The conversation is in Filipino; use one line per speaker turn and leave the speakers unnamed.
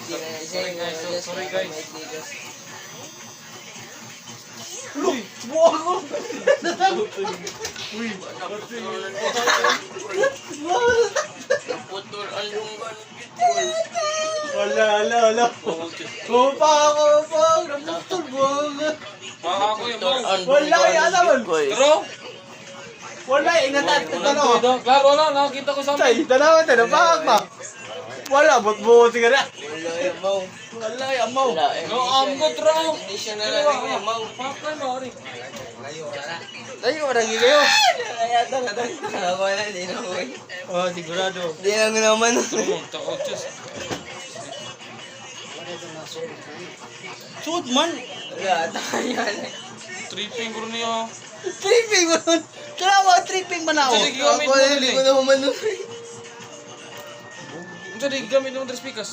Sorry guys.
Uy, buwag ko.
Uy,
Naputol ang lunggan.
Wala. Kupa. Naputol, buwag.
ako yung mo.
Wala, yata man.
Pero,
Wala, ingatan. Dalawa.
klaro na, nakakita ko sa
Tay, dalawa tayo. Napahag pa. Wala, buot sigara.
Wala yung mau.
Wala, amaw.
Wala eh.
no, ambot raw.
Hindi siya nalalim yung mau.
Pakay mo, Ari.
Tayo, maragi kayo.
Kaya talagang wala din ako eh.
Oh, sigurado.
Hindi lang naman.
Takot, Diyos.
Suot man.
Wala, tayo yan.
Tripping ko niya.
Tripping mo nun. Kaya tripping man ako.
Sige, gamit
Ako
mo
hindi ko na umano.
Hindi gamit ng 3 speakers.